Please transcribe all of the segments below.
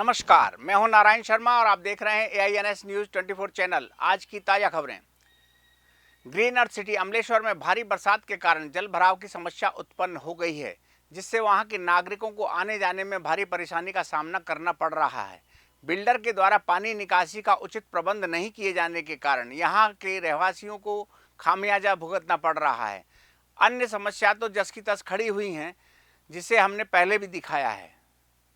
नमस्कार, मैं हूं नारायण शर्मा और आप देख रहे हैं AINS न्यूज़ 24 चैनल। आज की ताज़ा खबरें। ग्रीन अर्थ सिटी अमलेश्वर में भारी बरसात के कारण जल भराव की समस्या उत्पन्न हो गई है, जिससे वहां के नागरिकों को आने जाने में भारी परेशानी का सामना करना पड़ रहा है। बिल्डर के द्वारा पानी निकासी का उचित प्रबंध नहीं किए जाने के कारण यहाँ के रहवासियों को खामियाजा भुगतना पड़ रहा है। अन्य समस्या तो जस की तस खड़ी हुई हैं, जिसे हमने पहले भी दिखाया है।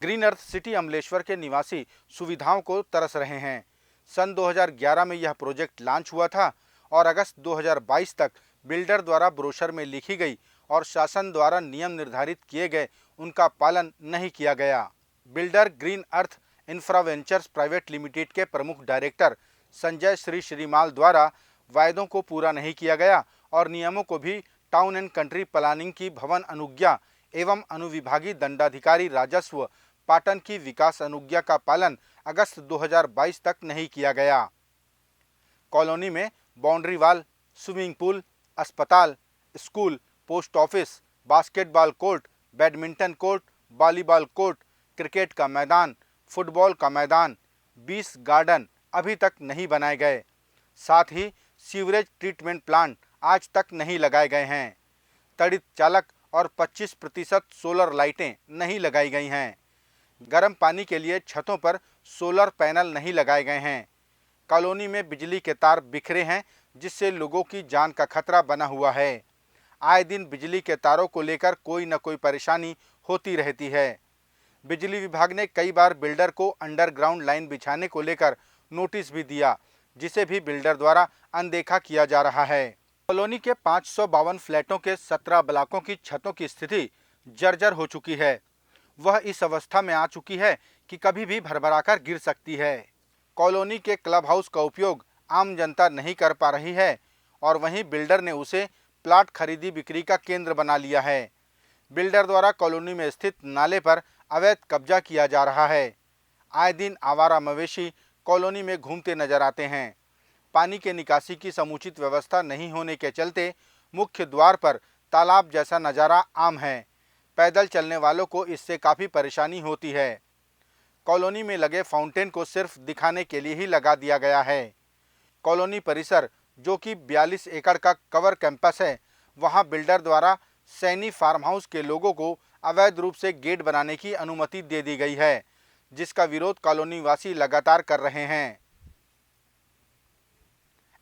ग्रीन अर्थ सिटी अमलेश्वर के निवासी सुविधाओं को तरस रहे हैं। सन 2011 में यह प्रोजेक्ट लॉन्च हुआ था और अगस्त 2022 तक बिल्डर द्वारा ब्रोशर में लिखी गई और शासन द्वारा नियम निर्धारित किए गए उनका पालन नहीं किया गया। Builder green earth infra ventures private limited के प्रमुख डायरेक्टर संजय श्रीमाल द्वारा वायदों को पूरा नहीं किया गया और नियमों को भी टाउन एंड कंट्री प्लानिंग की भवन अनुज्ञा एवं अनुविभागीय दंडाधिकारी राजस्व पाटन की विकास अनुज्ञा का पालन अगस्त 2022 तक नहीं किया गया। कॉलोनी में बाउंड्री वाल, स्विमिंग पूल, अस्पताल, school, post office, basketball court, badminton court, volleyball court, cricket का मैदान, फुटबॉल का मैदान, 20 गार्डन अभी तक नहीं बनाए गए। साथ ही सीवरेज ट्रीटमेंट प्लांट आज तक नहीं लगाए गए हैं। तड़ित चालक और 25% सोलर लाइटें नहीं लगाई गई हैं। गर्म पानी के लिए छतों पर सोलर पैनल नहीं लगाए गए हैं। कॉलोनी में बिजली के तार बिखरे हैं, जिससे लोगों की जान का खतरा बना हुआ है। आए दिन बिजली के तारों को लेकर कोई न कोई परेशानी होती रहती है। बिजली विभाग ने कई बार बिल्डर को अंडरग्राउंड लाइन बिछाने को लेकर नोटिस भी दिया, जिसे भी बिल्डर द्वारा अनदेखा किया जा रहा है। कॉलोनी के 552 फ्लैटों के 17 ब्लॉकों की छतों की स्थिति जर्जर हो चुकी है। वह इस अवस्था में आ चुकी है कि कभी भी भरभराकर गिर सकती है। कॉलोनी के क्लब हाउस का उपयोग आम जनता नहीं कर पा रही है और वहीं बिल्डर ने उसे प्लाट खरीदी बिक्री का केंद्र बना लिया है। बिल्डर द्वारा कॉलोनी में स्थित नाले पर अवैध कब्जा किया जा रहा है। आए दिन आवारा मवेशी कॉलोनी में घूमते नजर आते हैं। पानी के निकासी की समुचित व्यवस्था नहीं होने के चलते मुख्य द्वार पर तालाब जैसा नज़ारा आम है। पैदल चलने वालों को इससे काफ़ी परेशानी होती है। कॉलोनी में लगे फाउंटेन को सिर्फ दिखाने के लिए ही लगा दिया गया है। कॉलोनी परिसर, जो कि 42 एकड़ का कवर कैंपस है, वहां बिल्डर द्वारा सैनी फार्म हाउस के लोगों को अवैध रूप से गेट बनाने की अनुमति दे दी गई है, जिसका विरोध कॉलोनी वासी लगातार कर रहे हैं।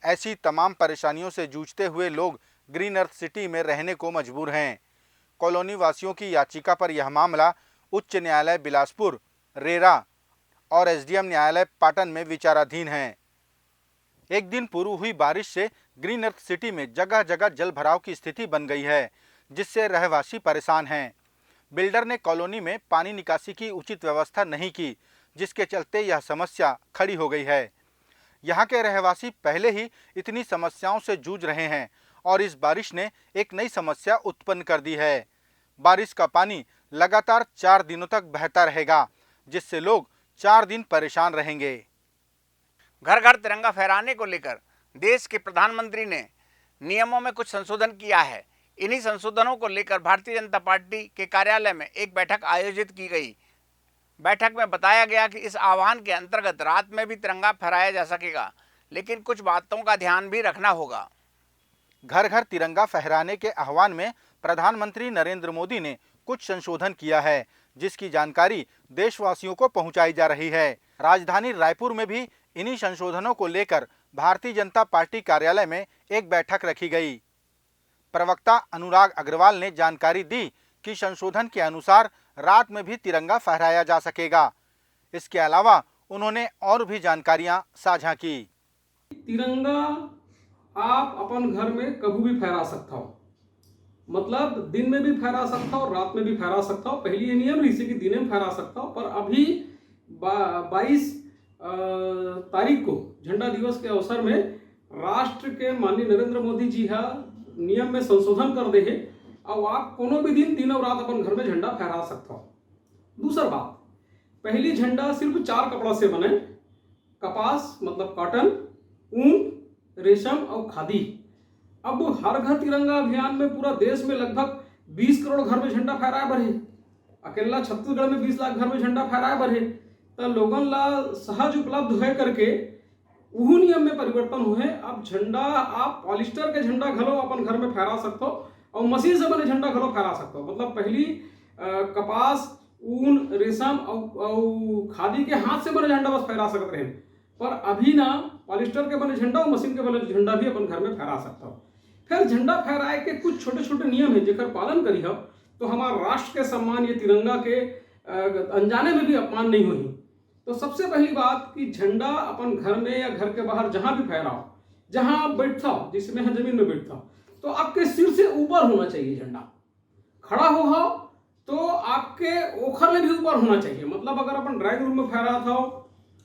ऐसी तमाम परेशानियों से जूझते हुए लोग ग्रीन अर्थ सिटी में रहने को मजबूर हैं। कॉलोनी वासियों की याचिका पर यह मामला उच्च न्यायालय बिलासपुर, रेरा और SDM न्यायालय पाटन में विचाराधीन है। एक दिन पूर्व हुई बारिश से ग्रीन अर्थ सिटी में जगह जगह जल भराव की स्थिति बन गई है, जिससे रहवासी परेशान हैं। बिल्डर ने कॉलोनी में पानी निकासी की उचित व्यवस्था नहीं की, जिसके चलते यह समस्या खड़ी हो गई है। यहाँ के रहवासी पहले ही इतनी समस्याओं से जूझ रहे हैं और इस बारिश ने एक नई समस्या उत्पन्न कर दी है। बारिश का पानी लगातार 4 दिनों तक बहता रहेगा, जिससे लोग 4 दिन परेशान रहेंगे। घर घर तिरंगा फहराने को लेकर देश के प्रधानमंत्री ने नियमों में कुछ संशोधन किया है। इन्हीं संशोधनों को लेकर भारतीय जनता पार्टी के कार्यालय में एक बैठक आयोजित की गई। बैठक में बताया गया कि इस आह्वान के अंतर्गत रात में भी तिरंगा फहराया जा सकेगा, लेकिन कुछ बातों का ध्यान भी रखना होगा। घर घर तिरंगा फहराने के आह्वान में प्रधानमंत्री नरेंद्र मोदी ने कुछ संशोधन किया है, जिसकी जानकारी देशवासियों को पहुंचाई जा रही है। राजधानी रायपुर में भी इन्हीं संशोधनों को लेकर भारतीय जनता पार्टी कार्यालय में एक बैठक रखी गई। प्रवक्ता अनुराग अग्रवाल ने जानकारी दी कि संशोधन के अनुसार रात में भी तिरंगा फहराया जा सकेगा। इसके अलावा उन्होंने और भी जानकारियां साझा की। तिरंगा आप अपन घर में कभी भी फहरा सकता हो, मतलब दिन में भी फहरा सकता हो, रात में भी फहरा सकता हो। पहले ये नियम रही कि दिन में फहरा सकता हो, पर अभी 22 तारीख को झंडा दिवस के अवसर में राष्ट्र के माननीय नरेंद्र मोदी जी नियम में संशोधन कर दे है और आप कोनो भी दिन दिनों रात अपन घर में झंडा फहरा सकता हो। दूसरा बात, पहली झंडा सिर्फ 4 कपड़ा से बने, कपास मतलब कॉटन, ऊन, रेशम और खादी। अब हर घर तिरंगा अभियान में पूरा देश में लगभग 20 करोड़ घर में झंडा फहराए बढ़े। अकेला छत्तीसगढ़ में 20 लाख घर में झंडा फहराए बढ़े। तो लोगन ला सहज उपलब्ध है करके वह नियम में परिवर्तन हुए। अब झंडा आप पॉलिस्टर के झंडा घलो अपन घर में फहरा सकते हो और मशीन से बने झंडा घलो फहरा सकते हो। मतलब पहली कपास, ऊन, रेशम और खादी के हाथ से बने झंडा बस फहरा सकते रहे, पर अभी ना पॉलिस्टर के बने झंडा और मशीन के बने झंडा भी अपन घर में फहरा सकता हो। फिर झंडा फहराए के कुछ छोटे छोटे नियम है जेकर पालन करी हो तो हमारे राष्ट्र के सम्मान, ये तिरंगा के अनजाने में भी अपमान नहीं हुई। तो सबसे पहली बात कि झंडा अपन घर में या घर के बाहर जहां भी फहराओ, जहां आप बैठता हो, जिसमें है जमीन में बैठता हो, तो आपके सिर से ऊपर होना चाहिए झंडा। खड़ा हो तो आपके ओखर में भी ऊपर होना चाहिए। मतलब अगर अपन ड्राइंग रूम में फहरा था,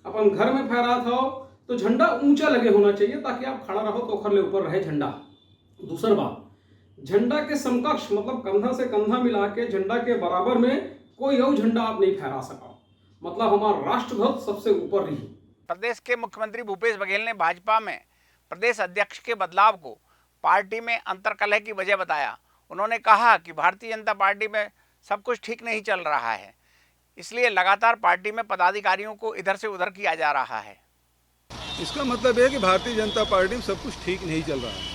अपन घर में फहरा था, तो झंडा ऊंचा लगे होना चाहिए ताकि आप खड़ा रहो तो ओखर ले ऊपर रहे झंडा। दूसरी बात, झंडा के समकक्ष मतलब कंधा से कंधा मिला के झंडा के बराबर में कोई और झंडा आप नहीं फहरा सका। मतलब हमारा राष्ट्रध्वज सबसे ऊपर रही। प्रदेश के मुख्यमंत्री भूपेश बघेल ने भाजपा में प्रदेश अध्यक्ष के बदलाव को पार्टी में अंतर्कलह की वजह बताया। उन्होंने कहा कि भारतीय जनता पार्टी में सब कुछ ठीक नहीं चल रहा है, इसलिए लगातार पार्टी में पदाधिकारियों को इधर से उधर किया जा रहा है। इसका मतलब है कि भारतीय जनता पार्टी में सब कुछ ठीक नहीं चल रहा है।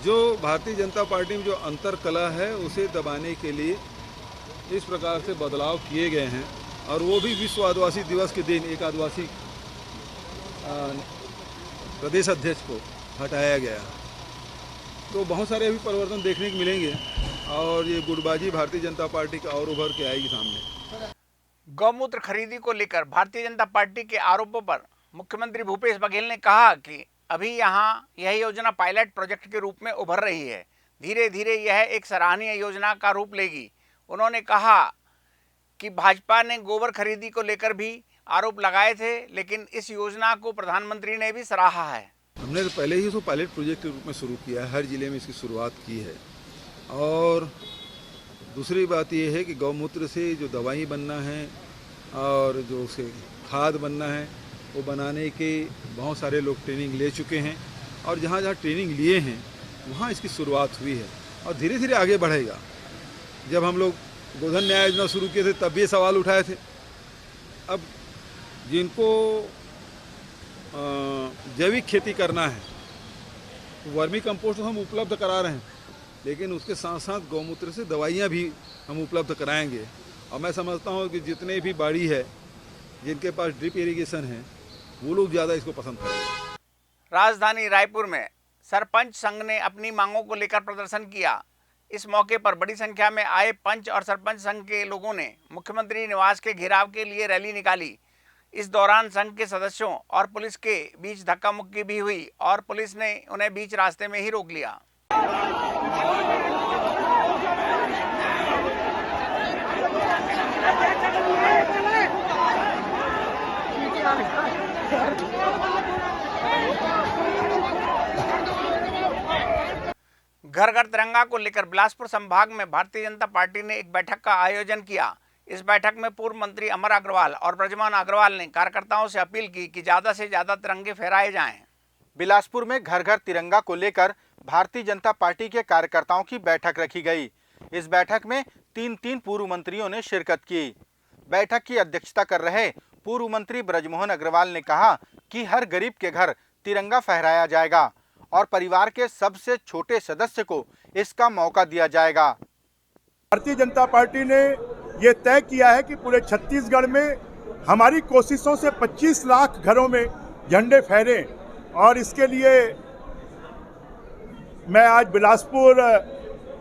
जो भारतीय जनता पार्टी में जो अंतर्कलह है उसे दबाने के लिए इस प्रकार से बदलाव किए गए हैं, और वो भी विश्व आदिवासी दिवस के दिन एक आदिवासी प्रदेश अध्यक्ष को हटाया गया। तो बहुत सारे अभी परिवर्तन देखने को मिलेंगे और ये गुटबाजी भारतीय जनता पार्टी का और उभर के आएगी सामने। गौमूत्र खरीदी को लेकर भारतीय जनता पार्टी के आरोपों पर मुख्यमंत्री भूपेश बघेल ने कहा कि अभी यहाँ यह योजना पायलट प्रोजेक्ट के रूप में उभर रही है, धीरे धीरे यह एक सराहनीय योजना का रूप लेगी। उन्होंने कहा कि भाजपा ने गोबर खरीदी को लेकर भी आरोप लगाए थे, लेकिन इस योजना को प्रधानमंत्री ने भी सराहा है। हमने तो पहले ही इसको पायलट प्रोजेक्ट के रूप में शुरू किया है, हर जिले में इसकी शुरुआत की है। और दूसरी बात यह है कि गौमूत्र से जो दवाई बनना है और जो उसे खाद बनना है, वो बनाने के बहुत सारे लोग ट्रेनिंग ले चुके हैं, और जहाँ जहाँ ट्रेनिंग लिए हैं वहाँ इसकी शुरुआत हुई है और धीरे धीरे आगे बढ़ेगा। जब हम लोग गोधन न्याय योजना शुरू किए थे तब भी ये सवाल उठाए थे। अब जिनको जैविक खेती करना है तो वर्मी कंपोस्ट हम उपलब्ध करा रहे हैं, लेकिन उसके साथ साथ गौमूत्र से दवाइयाँ भी हम उपलब्ध कराएंगे। और मैं समझता हूँ कि जितने भी बाड़ी है जिनके पास ड्रिप इरिगेशन है वो लोग ज़्यादा इसको पसंद करेंगे। राजधानी रायपुर में सरपंच संघ ने अपनी मांगों को लेकर प्रदर्शन किया। इस मौके पर बड़ी संख्या में आए पंच और सरपंच संघ के लोगों ने मुख्यमंत्री निवास के घेराव के लिए रैली निकाली। इस दौरान संघ के सदस्यों और पुलिस के बीच धक्का मुक्की भी हुई और पुलिस ने उन्हें बीच रास्ते में ही रोक लिया। घर घर तिरंगा को लेकर बिलासपुर संभाग में भारतीय जनता पार्टी ने एक बैठक का आयोजन किया। इस बैठक में पूर्व मंत्री अमर अग्रवाल और ब्रजमोहन अग्रवाल ने कार्यकर्ताओं से अपील की कि ज्यादा से ज्यादा तिरंगे फहराए जाएं। बिलासपुर में घर घर तिरंगा को लेकर भारतीय जनता पार्टी के कार्यकर्ताओं की बैठक रखी गई। इस बैठक में तीन पूर्व मंत्रियों ने शिरकत की। बैठक की अध्यक्षता कर रहे पूर्व मंत्री ब्रजमोहन अग्रवाल ने कहा कि हर गरीब के घर तिरंगा फहराया जाएगा और परिवार के सबसे छोटे सदस्य को इसका मौका दिया जाएगा। भारतीय जनता पार्टी ने ये तय किया है कि पूरे छत्तीसगढ़ में हमारी कोशिशों से 25 लाख घरों में झंडे फहरे, और इसके लिए मैं आज बिलासपुर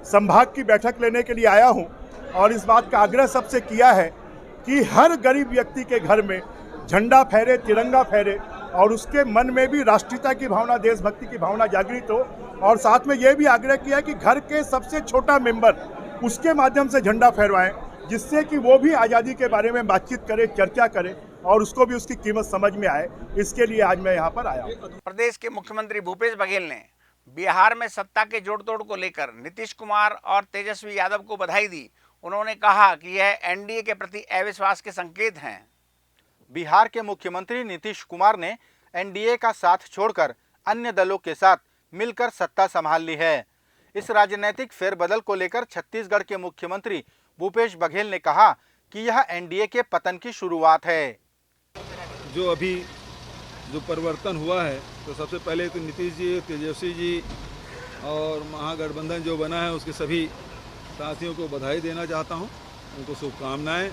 संभाग की बैठक लेने के लिए आया हूं और इस बात का आग्रह सबसे किया है कि हर गरीब व्यक्ति के घर में झंडा फहरे, तिरंगा फहरे, और उसके मन में भी राष्ट्रीयता की भावना, देशभक्ति की भावना जागृत हो। और साथ में ये भी आग्रह किया कि घर के सबसे छोटा मेंबर उसके माध्यम से झंडा फहरवाएं, जिससे कि वो भी आज़ादी के बारे में बातचीत करे, चर्चा करे और उसको भी उसकी कीमत समझ में आए। इसके लिए आज मैं यहाँ पर आया हूँ। प्रदेश के मुख्यमंत्री भूपेश बघेल ने बिहार में सत्ता के जोड़ तोड़ को लेकर नीतीश कुमार और तेजस्वी यादव को बधाई दी। उन्होंने कहा कि यह एनडीए के प्रति अविश्वास के संकेत हैं। बिहार के मुख्यमंत्री नीतीश कुमार ने एनडीए का साथ छोड़कर अन्य दलों के साथ मिलकर सत्ता संभाल ली है। इस राजनीतिक फेरबदल को लेकर छत्तीसगढ़ के मुख्यमंत्री भूपेश बघेल ने कहा कि यह एनडीए के पतन की शुरुआत है। जो अभी जो परिवर्तन हुआ है, तो सबसे पहले तो नीतीश जी, तेजस्वी जी और महागठबंधन जो बना है उसके सभी साथियों को बधाई देना चाहता हूं, उनको शुभकामनाएं।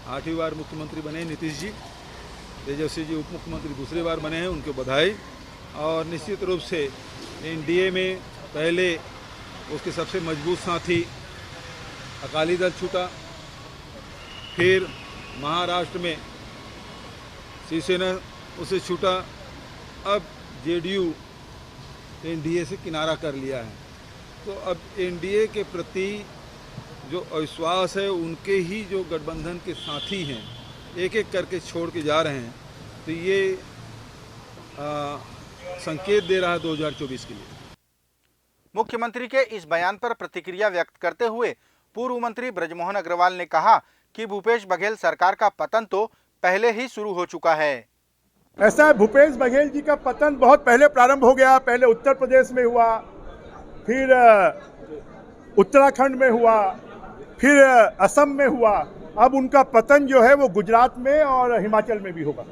8वीं बार मुख्यमंत्री बने नीतीश जी, तेजस्वी जी उप मुख्यमंत्री दूसरी बार बने हैं, उनको बधाई। और निश्चित रूप से एनडीए में पहले उसके सबसे मजबूत साथी अकाली दल छूटा, फिर महाराष्ट्र में शिवसेना उसे छूटा, अब जेडीयू एनडीए से किनारा कर लिया है। तो अब एनडीए के प्रति जो अविश्वास है, उनके ही जो गठबंधन के साथी हैं एक एक करके छोड़ के जा रहे हैं, तो ये संकेत दे रहा है 2024 के लिए। मुख्यमंत्री के इस बयान पर प्रतिक्रिया व्यक्त करते हुए पूर्व मंत्री ब्रजमोहन अग्रवाल ने कहा कि भूपेश बघेल सरकार का पतन तो पहले ही शुरू हो चुका है। ऐसा है, भूपेश बघेल जी का पतन बहुत पहले प्रारंभ हो गया। पहले उत्तर प्रदेश में हुआ, फिर उत्तराखंड में हुआ, फिर असम में हुआ। अब उनका पतन जो है वो गुजरात में और हिमाचल में भी होगा।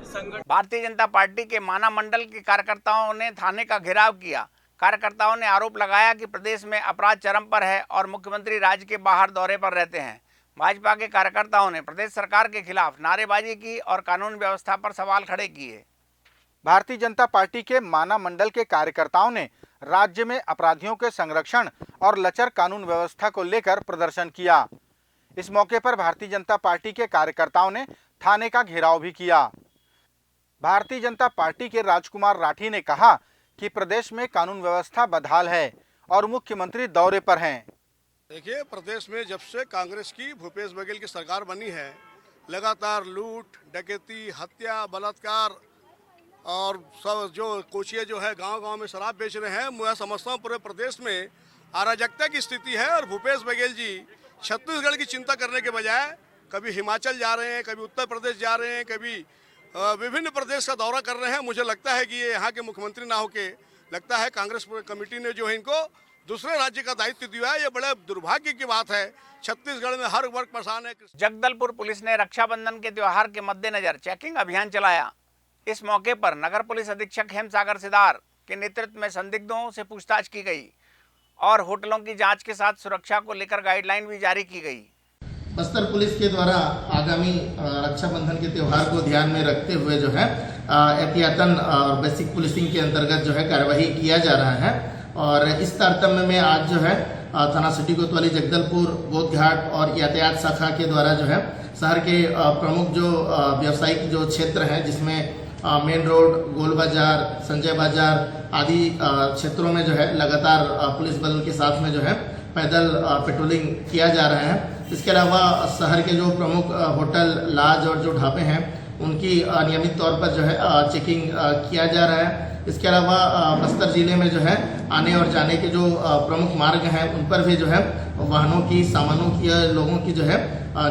भारतीय जनता पार्टी के माना मंडल के कार्यकर्ताओं ने थाने का घेराव किया। कार्यकर्ताओं ने आरोप लगाया कि प्रदेश में अपराध चरम पर है और मुख्यमंत्री राज्य के बाहर दौरे पर रहते हैं। भाजपा के कार्यकर्ताओं ने प्रदेश सरकार के खिलाफ नारेबाजी की और कानून व्यवस्था पर सवाल खड़े किए। भारतीय जनता पार्टी के माना मंडल के कार्यकर्ताओं ने राज्य में अपराधियों के संरक्षण और लचर कानून व्यवस्था को लेकर प्रदर्शन किया। इस मौके पर भारतीय जनता पार्टी के कार्यकर्ताओं ने थाने का घेराव भी किया। भारतीय जनता पार्टी के राजकुमार राठी ने कहा कि प्रदेश में कानून व्यवस्था बदहाल है और मुख्यमंत्री दौरे पर हैं। देखिए, प्रदेश में जब से कांग्रेस की भूपेश बघेल की सरकार बनी है, लगातार लूट, डकैती, हत्या, बलात्कार और सब जो कोचिए जो है गांव-गांव में शराब बेच रहे हैं। मैं समझता हूँ पूरे प्रदेश में अराजकता की स्थिति है और भूपेश बघेल जी छत्तीसगढ़ की चिंता करने के बजाय कभी हिमाचल जा रहे हैं, कभी उत्तर प्रदेश जा रहे हैं, कभी विभिन्न प्रदेश का दौरा कर रहे हैं। मुझे लगता है कि ये यहाँ के मुख्यमंत्री ना होके, लगता है कांग्रेस कमेटी ने जो है इनको दूसरे राज्य का दायित्व दिया है। ये बड़े दुर्भाग्य की बात है। छत्तीसगढ़ में हर वर्ग परेशान है। जगदलपुर पुलिस ने रक्षाबंधन के त्योहार के मद्देनजर चेकिंग अभियान चलाया। इस मौके पर नगर पुलिस अधीक्षक हेमसागर सिदार के नेतृत्व में संदिग्धों से पूछताछ की गई और होटलों की जांच के साथ सुरक्षा को लेकर गाइडलाइन भी जारी की गई। बस्तर पुलिस के द्वारा आगामी रक्षाबंधन के त्यौहार को ध्यान में रखते हुए जो है एहतियातन और बेसिक पुलिसिंग के अंतर्गत जो है कार्यवाही किया जा रहा है। और इस तारतम्य में आज जो है थाना सिटी कोतवाली, जगदलपुर, बोधघाट और यातायात शाखा के द्वारा जो है शहर के प्रमुख जो व्यावसायिक जो क्षेत्र हैं, जिसमें मेन रोड, गोल बाजार, संजय बाजार आदि क्षेत्रों में जो है लगातार पुलिस बल के साथ में जो है पैदल पेट्रोलिंग किया जा रहा है। इसके अलावा शहर के जो प्रमुख होटल, लॉज और जो ढाबे हैं उनकी नियमित तौर पर जो है चेकिंग किया जा रहा है। इसके अलावा बस्तर जिले में जो है आने और जाने के जो प्रमुख मार्ग हैं उन पर भी जो है वाहनों की, सामानों की, लोगों की जो है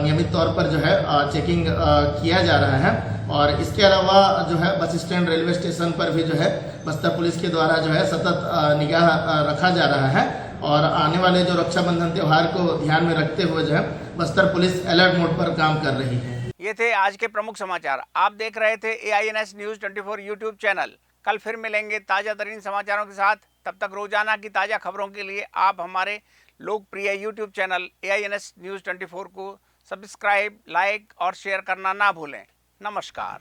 नियमित तौर पर जो है चेकिंग किया जा रहा है। और इसके अलावा जो है बस स्टैंड, रेलवे स्टेशन पर भी जो है बस्तर पुलिस के द्वारा जो है सतत निगाह रखा जा रहा है। और आने वाले जो रक्षाबंधन त्यौहार को ध्यान में रखते हुए जो है बस्तर पुलिस अलर्ट मोड पर काम कर रही है। ये थे आज के प्रमुख समाचार। आप देख रहे थे AINS न्यूज़ 24 यूट्यूब चैनल। कल फिर मिलेंगे ताज़ा तरीन समाचारों के साथ। तब तक रोजाना की ताज़ा खबरों के लिए आप हमारे लोकप्रिय यूट्यूब चैनल AINS न्यूज़ 24 को सब्सक्राइब, लाइक और शेयर करना ना भूलें। नमस्कार।